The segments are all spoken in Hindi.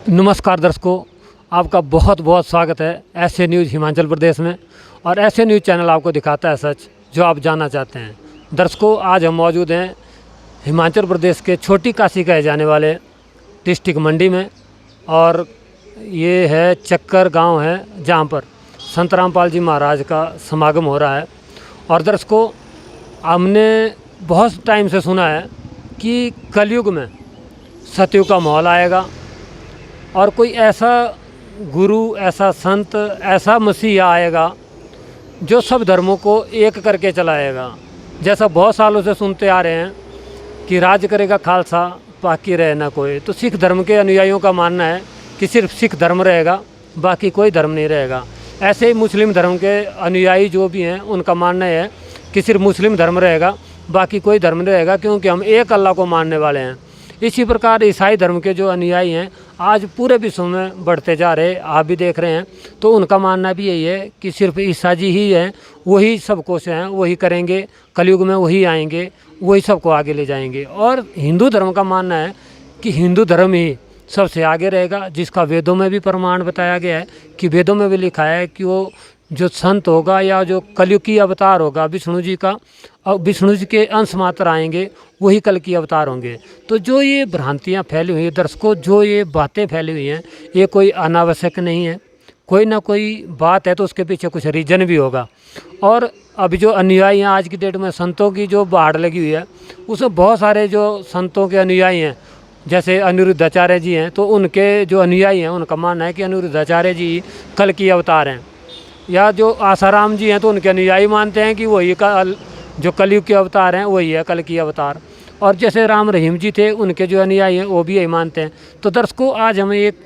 नमस्कार दर्शकों, आपका बहुत बहुत स्वागत है ऐसे न्यूज़ हिमाचल प्रदेश में। और ऐसे न्यूज़ चैनल आपको दिखाता है सच जो आप जानना चाहते हैं। दर्शकों, आज हम मौजूद हैं हिमाचल प्रदेश के छोटी काशी कहे जाने वाले डिस्ट्रिक्ट मंडी में। और ये है चक्कर गांव है जहां पर संत रामपाल जी महाराज का समागम हो रहा है। और दर्शकों, हमने बहुत टाइम से सुना है कि कलयुग में सतयुग का माहौल आएगा और कोई ऐसा गुरु, ऐसा संत, ऐसा मसीहा आएगा जो सब धर्मों को एक करके चलाएगा। जैसा बहुत सालों से सुनते आ रहे हैं कि राज करेगा खालसा, बाकी रहे ना कोई। तो सिख धर्म के अनुयायियों का मानना है कि सिर्फ सिख धर्म रहेगा, बाकी कोई धर्म नहीं रहेगा। ऐसे ही मुस्लिम धर्म के अनुयायी जो भी हैं उनका मानना है कि सिर्फ मुस्लिम धर्म रहेगा, बाकी कोई धर्म नहीं रहेगा, क्योंकि हम एक अल्लाह को मानने वाले हैं। इसी प्रकार ईसाई धर्म के जो अनुयायी हैं आज पूरे विश्व में बढ़ते जा रहे, आप भी देख रहे हैं। तो उनका मानना भी यही है कि सिर्फ ईसा जी ही हैं, वही सब कुछ हैं, वही करेंगे, कलयुग में वही आएंगे, वही सबको आगे ले जाएंगे। और हिंदू धर्म का मानना है कि हिंदू धर्म ही सबसे आगे रहेगा, जिसका वेदों में भी प्रमाण बताया गया है कि वेदों में भी लिखा है कि वो जो संत होगा या जो कलयुग की अवतार होगा विष्णु जी का, और विष्णु जी के अंश मात्र आएंगे, वही कल की अवतार होंगे। तो जो ये भ्रांतियाँ फैली हुई हैं दर्शकों, जो ये बातें फैली हुई हैं, ये कोई अनावश्यक नहीं है। कोई ना कोई बात है तो उसके पीछे कुछ रीजन भी होगा। और अभी जो अनुयायी हैं आज की डेट में, संतों की जो बाढ़ लगी हुई है, उसमें बहुत सारे जो संतों के अनुयायी हैं, जैसे अनिरुद्धाचार्य जी हैं, तो उनके जो अनुयायी हैं उनका मानना है कि अनिरुद्धाचार्य जी कल की अवतार हैं। या जो आसाराम जी हैं तो उनके अनुयायी मानते हैं कि वही जो कलयुग के अवतार हैं वही है कल की अवतार। और जैसे राम रहीम जी थे, उनके जो अनुयायी हैं वो भी यही मानते हैं। तो दर्शकों, आज हमें एक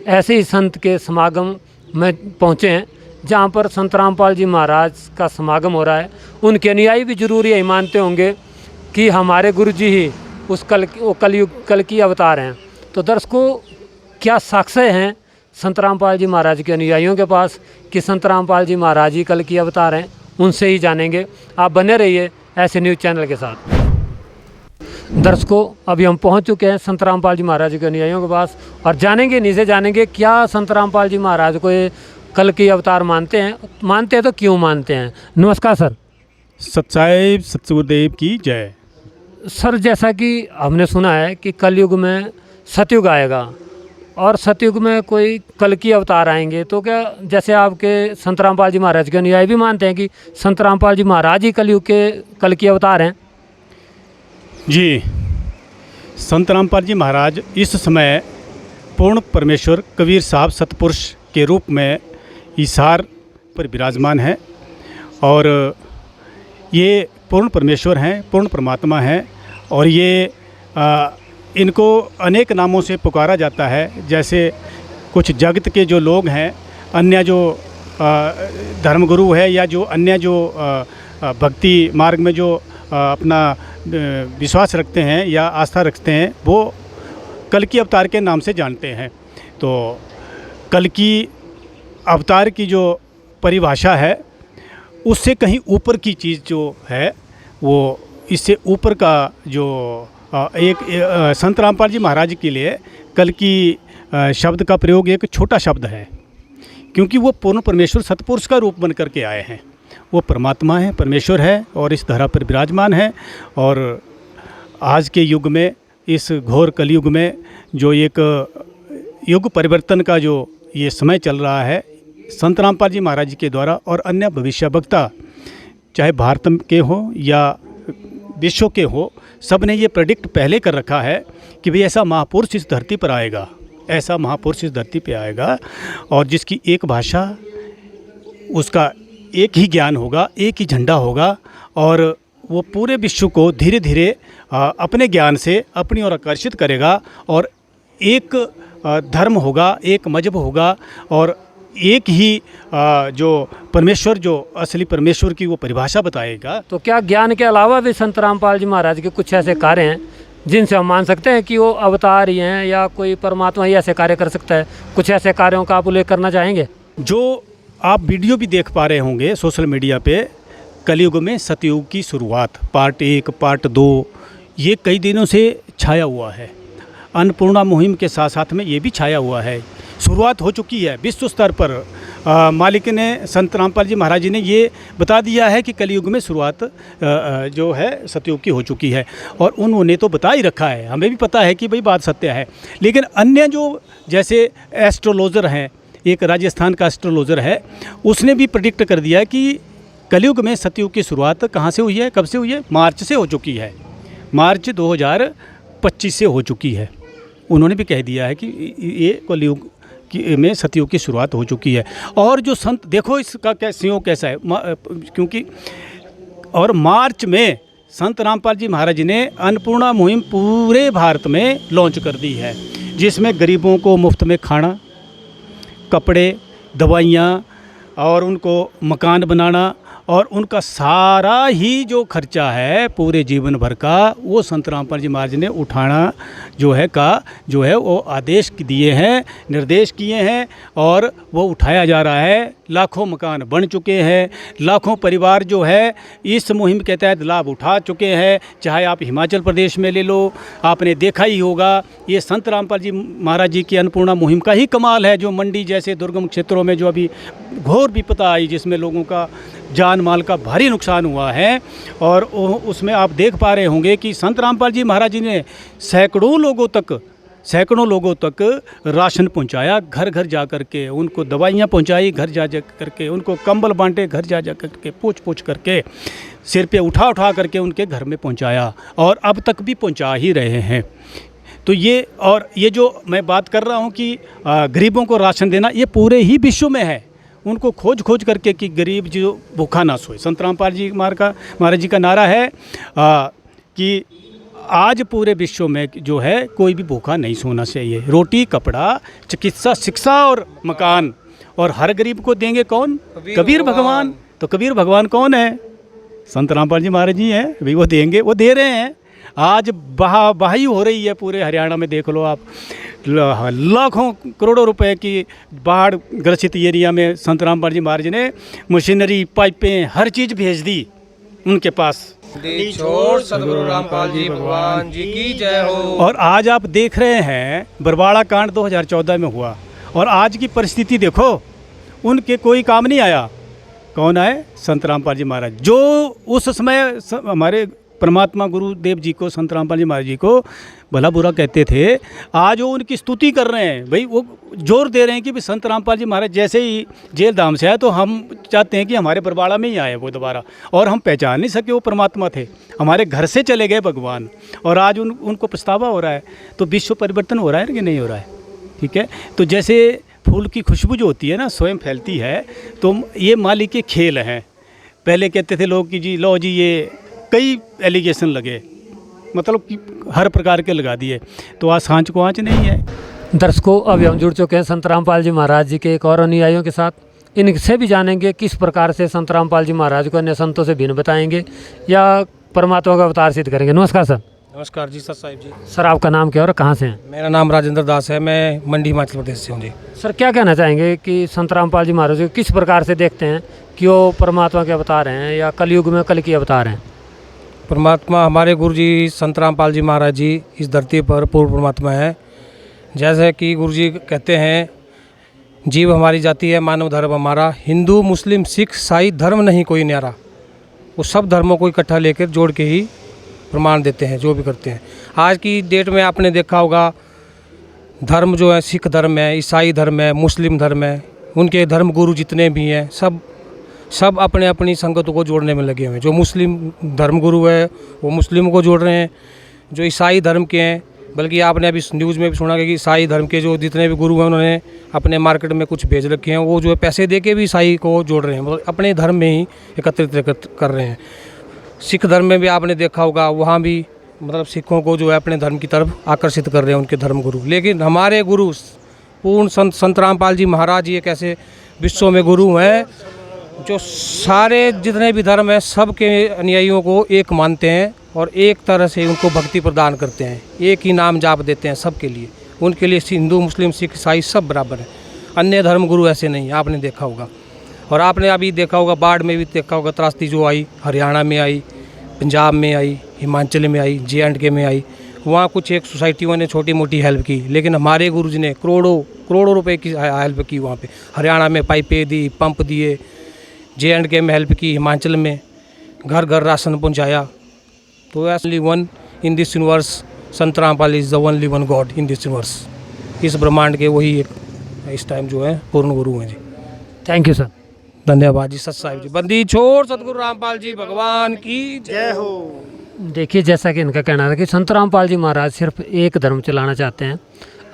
ऐसे ही संत के समागम में पहुँचे हैं जहाँ पर संत रामपाल जी महाराज का समागम हो रहा है। उनके अनुयायी भी जरूर यही मानते होंगे कि हमारे गुरु जी ही उस कल की अवतार हैं। तो दर्शकों, क्या साक्ष्य हैं संत रामपाल जी महाराज के अनुयायियों के पास कि संत रामपाल जी महाराज ही कल की अवतार हैं, उनसे ही जानेंगे। आप बने रहिए ऐसे न्यूज़ चैनल के साथ। दर्शकों, अभी हम पहुंच चुके हैं संत रामपाल जी महाराज के अनुयायियों के पास और जानेंगे, नीचे जानेंगे क्या संत रामपाल जी महाराज को ये कल की अवतार मानते हैं तो क्यों मानते हैं। नमस्कार सर। सच्चाई सतगुरुदेव की जय। सर, जैसा कि हमने सुना है कि कलयुग में सतयुग आएगा और सतयुग में कोई कल की अवतार आएंगे, तो क्या जैसे आपके संत रामपाल जी महाराज के अनुयायी भी मानते हैं कि संत रामपाल जी महाराज ही कलयुग के कल की अवतार हैं? जी, संत रामपाल जी महाराज इस समय पूर्ण परमेश्वर कबीर साहब सतपुरुष के रूप में ईसार पर विराजमान है। और ये पूर्ण परमेश्वर हैं, पूर्ण परमात्मा हैं। और ये इनको अनेक नामों से पुकारा जाता है। जैसे कुछ जगत के जो लोग हैं, अन्य जो धर्मगुरु है या जो अन्य जो भक्ति मार्ग में जो अपना विश्वास रखते हैं या आस्था रखते हैं, वो कल की अवतार के नाम से जानते हैं। तो कल की अवतार की जो परिभाषा है उससे कहीं ऊपर की चीज़ जो है, वो इससे ऊपर का जो एक संत रामपाल जी महाराज के लिए कल की शब्द का प्रयोग एक छोटा शब्द है, क्योंकि वो पूर्ण परमेश्वर सतपुरुष का रूप बन करके आए हैं। वो परमात्मा है, परमेश्वर है और इस धरा पर विराजमान है। और आज के युग में, इस घोर कलयुग में, जो एक युग परिवर्तन का जो ये समय चल रहा है, संत रामपाल जी महाराज के द्वारा और अन्य भविष्यवक्ता, चाहे भारत के हो या विश्व के हो, सब ने ये प्रेडिक्ट पहले कर रखा है कि भाई ऐसा महापुरुष इस धरती पर आएगा, ऐसा महापुरुष इस धरती पे आएगा, और जिसकी एक भाषा, उसका एक ही ज्ञान होगा, एक ही झंडा होगा, और वो पूरे विश्व को धीरे धीरे अपने ज्ञान से अपनी ओर आकर्षित करेगा। और एक धर्म होगा, एक मजहब होगा, और एक ही जो परमेश्वर, जो असली परमेश्वर की वो परिभाषा बताएगा। तो क्या ज्ञान के अलावा भी संत रामपाल जी महाराज के कुछ ऐसे कार्य हैं जिनसे हम मान सकते हैं कि वो अवतार ही हैं या कोई परमात्मा ही ऐसे कार्य कर सकता है? कुछ ऐसे कार्यों का आप उल्लेख करना चाहेंगे? जो आप वीडियो भी देख पा रहे होंगे सोशल मीडिया पे, कलयुग में सतयुग की शुरुआत पार्ट 1, पार्ट 2, ये कई दिनों से छाया हुआ है। अन्नपूर्णा मुहिम के साथ साथ में ये भी छाया हुआ है। शुरुआत हो चुकी है विश्व स्तर पर। मालिक ने, संत रामपाल जी महाराज जी ने ये बता दिया है कि कलयुग में शुरुआत जो है सतयुग की हो चुकी है, और उन्होंने तो बता ही रखा है, हमें भी पता है कि भाई बात सत्य है। लेकिन अन्य जो जैसे एस्ट्रोलॉजर हैं, एक राजस्थान का एस्ट्रोलॉजर है, उसने भी प्रेडिक्ट कर दिया कि कलयुग में सतयुग की शुरुआत कहाँ से हुई है, कब से हुई है? मार्च से हो चुकी है। मार्च 2025 से हो चुकी है। उन्होंने भी कह दिया है कि ये कलयुग में सतयुग की शुरुआत हो चुकी है। और जो संत, देखो इसका कैसा है, क्योंकि और मार्च में संत रामपाल जी महाराज जी ने अन्नपूर्णा मुहिम पूरे भारत में लॉन्च कर दी है, जिसमें गरीबों को मुफ्त में खाना, कपड़े, दवाइयाँ और उनको मकान बनाना, और उनका सारा ही जो खर्चा है पूरे जीवन भर का, वो संत रामपाल जी महाराज ने उठाना जो है वो आदेश दिए हैं, निर्देश किए हैं, और वो उठाया जा रहा है। लाखों मकान बन चुके हैं, लाखों परिवार जो है इस मुहिम के तहत लाभ उठा चुके हैं। चाहे आप हिमाचल प्रदेश में ले लो, आपने देखा ही होगा, ये संत रामपाल जी महाराज जी की अन्नपूर्णा मुहिम का ही कमाल है, जो मंडी जैसे दुर्गम क्षेत्रों में जो अभी घोर विपदा आई, जिसमें लोगों का जान माल का भारी नुकसान हुआ है, और उसमें आप देख पा रहे होंगे कि संत रामपाल जी महाराज जी ने सैकड़ों लोगों तक राशन पहुंचाया, घर घर जा कर के उनको दवाइयाँ पहुंचाई, घर जा करके उनको कंबल बांटे, घर जा करके पूछ करके, सिर पे उठा करके उनके घर में पहुंचाया, और अब तक भी पहुंचा ही रहे हैं। तो ये जो मैं बात कर रहा हूं कि गरीबों को राशन देना, ये पूरे ही विश्व में है। उनको खोज करके कि गरीब जो भूखा ना सोए। संत रामपाल जी महाराज जी का नारा है कि आज पूरे विश्व में जो है कोई भी भूखा नहीं सोना चाहिए। रोटी, कपड़ा, चिकित्सा, शिक्षा और मकान, और हर गरीब को देंगे कौन? कबीर भगवान। तो कबीर भगवान कौन है? संत रामपाल जी महाराज जी हैं, भाई वो देंगे, वो दे रहे हैं। आज बहाई हो रही है पूरे हरियाणा में, देख लो आप, लाखों करोड़ों रुपए की बाढ़ ग्रसित एरिया में संत रामपाल जी महाराज ने मशीनरी, पाइपें, हर चीज़ भेज दी उनके पास। छोड़ सदगुरु रामपाल जी भगवान जी की जय हो। और आज आप देख रहे हैं बरवाड़ा कांड 2014 में हुआ, और आज की परिस्थिति देखो, उनके कोई काम नहीं आया। कौन आए? संत रामपाल जी महाराज, जो उस समय हमारे परमात्मा गुरुदेव जी को, संत रामपाल जी महाराज जी को भला बुरा कहते थे, आज वो उनकी स्तुति कर रहे हैं। भाई वो जोर दे रहे हैं कि भाई संत रामपाल जी महाराज जैसे ही जेल धाम से आए, तो हम चाहते हैं कि हमारे बरवाड़ा में ही आए वो दोबारा, और हम पहचान नहीं सके वो परमात्मा थे, हमारे घर से चले गए भगवान, और आज उनको पछतावा हो रहा है। तो विश्व परिवर्तन हो रहा है कि नहीं हो रहा है? ठीक है। तो जैसे फूल की खुशबू जो होती है ना, स्वयं फैलती है, तो ये मालिक के खेल हैं। पहले कहते थे लोग कि जी लो जी, ये कई एलिगेशन लगे, मतलब कि हर प्रकार के लगा दिए, तो आज सांच को आँच नहीं है। दर्शकों, अभी हम जुड़ चुके हैं संत रामपाल जी महाराज जी के एक और अनुयायियों के साथ। इनसे भी जानेंगे किस प्रकार से संत रामपाल जी महाराज को अन्य संतों से भिन्न बताएंगे या परमात्मा का अवतार सिद्ध करेंगे। नमस्कार सर। नमस्कार जी सत साहिब जी। सर, आपका नाम क्या है और कहाँ से हैं? मेरा नाम राजेंद्र दास है, मैं मंडी हिमाचल प्रदेश से हूँ जी। सर, क्या कहना चाहेंगे कि संत रामपाल जी महाराज को किस प्रकार से देखते हैं कि वो परमात्मा के अवतार हैं या कलयुग में कल की अवतार हैं? परमात्मा हमारे गुरु जी संत रामपाल जी महाराज जी इस धरती पर पूर्ण परमात्मा है। जैसे कि गुरु जी कहते हैं, जीव हमारी जाति है, मानव धर्म हमारा, हिंदू मुस्लिम सिख ईसाई धर्म नहीं कोई न्यारा। वो सब धर्मों को इकट्ठा लेकर जोड़ के ही प्रमाण देते हैं जो भी करते हैं। आज की डेट में आपने देखा होगा, धर्म जो है, सिख धर्म है, ईसाई धर्म है, मुस्लिम धर्म है, उनके धर्म गुरु जितने भी हैं सब अपने अपनी संगतों को जोड़ने में लगे हुए हैं। जो मुस्लिम धर्म गुरु है वो मुस्लिमों को जोड़ रहे हैं, जो ईसाई धर्म के हैं, बल्कि आपने अभी न्यूज़ में भी सुना कि ईसाई धर्म के जो जितने भी गुरु हैं उन्होंने अपने मार्केट में कुछ भेज रखे हैं, वो जो है पैसे दे के भी ईसाई को जोड़ रहे हैं, मतलब अपने धर्म में ही एकत्रित कर रहे हैं। सिख धर्म में भी आपने देखा होगा, वहाँ भी मतलब सिखों को जो है अपने धर्म की तरफ आकर्षित कर रहे हैं उनके धर्म गुरु। लेकिन हमारे गुरु पूर्ण संत रामपाल जी महाराज जी एक ऐसे विश्व में गुरु हैं जो सारे जितने भी धर्म हैं सबके अनुयायियों को एक मानते हैं और एक तरह से उनको भक्ति प्रदान करते हैं, एक ही नाम जाप देते हैं सबके लिए। उनके लिए हिंदू मुस्लिम सिख ईसाई सब बराबर है, अन्य धर्म गुरु ऐसे नहीं, आपने देखा होगा। और आपने अभी देखा होगा, बाढ़ में भी देखा होगा, त्रासदी जो आई, हरियाणा में आई, पंजाब में आई, हिमाचल में आई, J&K में आई, वहाँ कुछ एक सोसाइटियों ने छोटी मोटी हेल्प की, लेकिन हमारे गुरुजी ने करोड़ों रुपए की हेल्प की। वहाँ पे हरियाणा में पाइपें दी, पंप दिए, J&K में हेल्प की, हिमाचल में घर घर राशन पहुँचाया। तो only one in this universe, Sant Rampal is the only one god in this universe. इस ब्रह्मांड के वही एक इस टाइम जो है पूर्ण गुरु हैं जी। Thank you sir. धन्यवाद जी। सत साहिब जी, बंदी छोड़ सतगुरु रामपाल जी भगवान की जय हो। देखिए, जैसा कि इनका कहना था कि संत रामपाल जी महाराज सिर्फ एक धर्म चलाना चाहते हैं।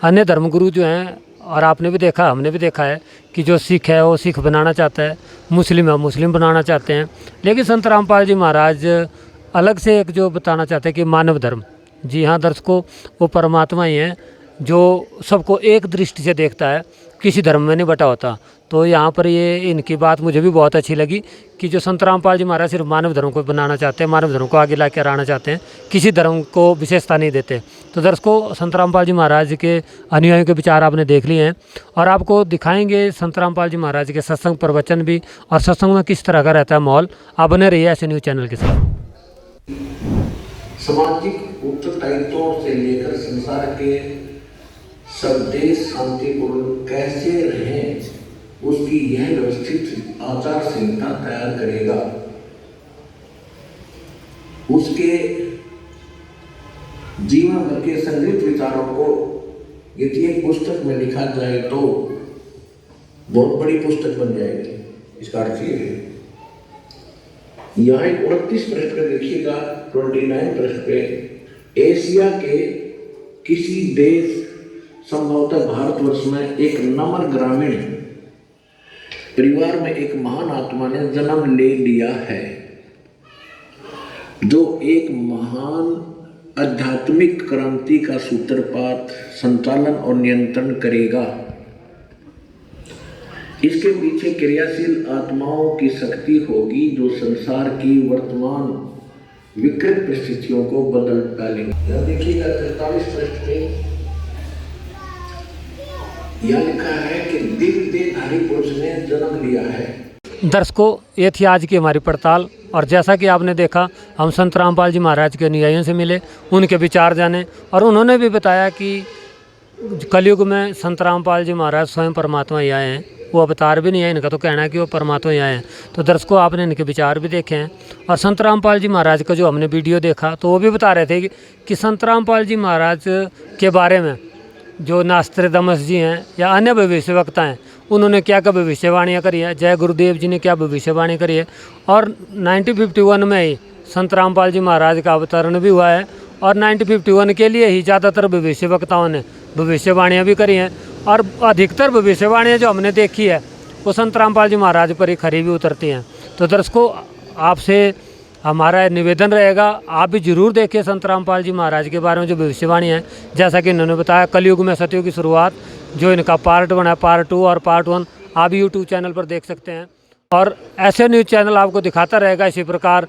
अन्य धर्मगुरु जो हैं, और आपने भी देखा, हमने भी देखा है कि जो सिख है वो सिख बनाना चाहता है, मुस्लिम है मुस्लिम बनाना चाहते हैं। लेकिन संत रामपाल जी महाराज अलग से एक जो बताना चाहते हैं कि मानव धर्म। जी हाँ दर्शकों, वो परमात्मा ही हैं जो सबको एक दृष्टि से देखता है, किसी धर्म में नहीं बटा होता। तो यहाँ पर ये इनकी बात मुझे भी बहुत अच्छी लगी कि जो संत रामपाल जी महाराज सिर्फ मानव धर्म को बनाना चाहते हैं, मानव धर्म को आगे ला कर आना चाहते हैं, किसी धर्म को विशेषता नहीं देते। तो दर्शकों, संत रामपाल जी महाराज के अनुयायियों के विचार आपने देख लिए हैं, और आपको दिखाएंगे संत रामपाल जी महाराज के सत्संग प्रवचन भी, और सत्संग में किस तरह का रहता है माहौल। आप बने रहिए ऐसे न्यूज़ चैनल के साथ। सामाजिक उत्तरदायित्वों से लेकर संसार के सब देश शांतिपूर्ण कैसे रहें, उसकी यह व्यवस्थित आचार संहिता तैयार करेगा। उसके जीवन भर के संग्रहित विचारों को यदि एक पुस्तक में लिखा जाए तो बहुत बड़ी पुस्तक बन जाएगी। इसका अर्थ ये है, यहाँ एक 29 पृष्ठ पे देखिएगा, 29 पृष्ठ पे, एशिया के किसी देश, संभवतः भारतवर्ष में, एक नम्र ग्रामीण परिवार में एक महान आत्मा ने जन्म ले लिया है, जो एक महान आध्यात्मिक क्रांति का सूत्रपात, संचालन और नियंत्रण करेगा। इसके पीछे क्रियाशील आत्माओं की शक्ति होगी जो संसार की वर्तमान विकृत परिस्थितियों को बदल डालेंगे। यह देखिएगा 43 पृष्ठ पे यह लिखा है कि दिव्य देहधारी पुरुष ने जन्म लिया है। दर्शकों, ये थी आज की हमारी पड़ताल, और जैसा कि आपने देखा, हम संत रामपाल जी महाराज के अनुयायियों से मिले, उनके विचार जाने, और उन्होंने भी बताया कि कलयुग में संत रामपाल जी महाराज स्वयं परमात्मा ही आए हैं, वो अवतार भी नहीं है। इनका तो कहना है कि वो परमात्मा ही आए हैं। तो दर्शकों, आपने इनके विचार भी देखे हैं, और संत रामपाल जी महाराज का जो हमने वीडियो देखा तो वो भी बता रहे थे कि संत रामपाल जी महाराज के बारे में जो नास्त्रदामस जी हैं या अन्य भविष्यवक्ता हैं, उन्होंने क्या क्या भविष्यवाणियाँ करी है, जय गुरुदेव जी ने क्या भविष्यवाणी करी है, और 1951 में ही संत रामपाल जी महाराज का अवतरण भी हुआ है, और 1951 के लिए ही ज़्यादातर भविष्यवक्ताओं ने भविष्यवाणियाँ भी करी हैं, और अधिकतर भविष्यवाणियाँ जो हमने देखी है वो संत रामपाल जी महाराज पर ही खरी भी उतरती हैं। तो दर्शकों, आपसे हमारा निवेदन रहेगा, आप भी जरूर देखें संत रामपाल जी महाराज के बारे में जो भविष्यवाणी है। जैसा कि इन्होंने बताया, कलयुग में सतयुग की शुरुआत, जो इनका पार्ट 1 है, पार्ट 2 और पार्ट 1 आप यूट्यूब चैनल पर देख सकते हैं। और ऐसे न्यूज़ चैनल आपको दिखाता रहेगा इसी प्रकार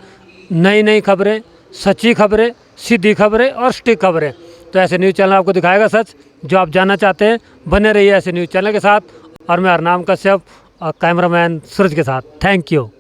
नई नई खबरें, सच्ची खबरें, सीधी खबरें और सटीक खबरें। तो ऐसे न्यूज़ चैनल आपको दिखाएगा सच जो आप जानना चाहते हैं। बने रहिए ऐसे न्यूज़ चैनल के साथ, और मैं हरनाम कश्यप और कैमरामैन सूरज के साथ। Thank you.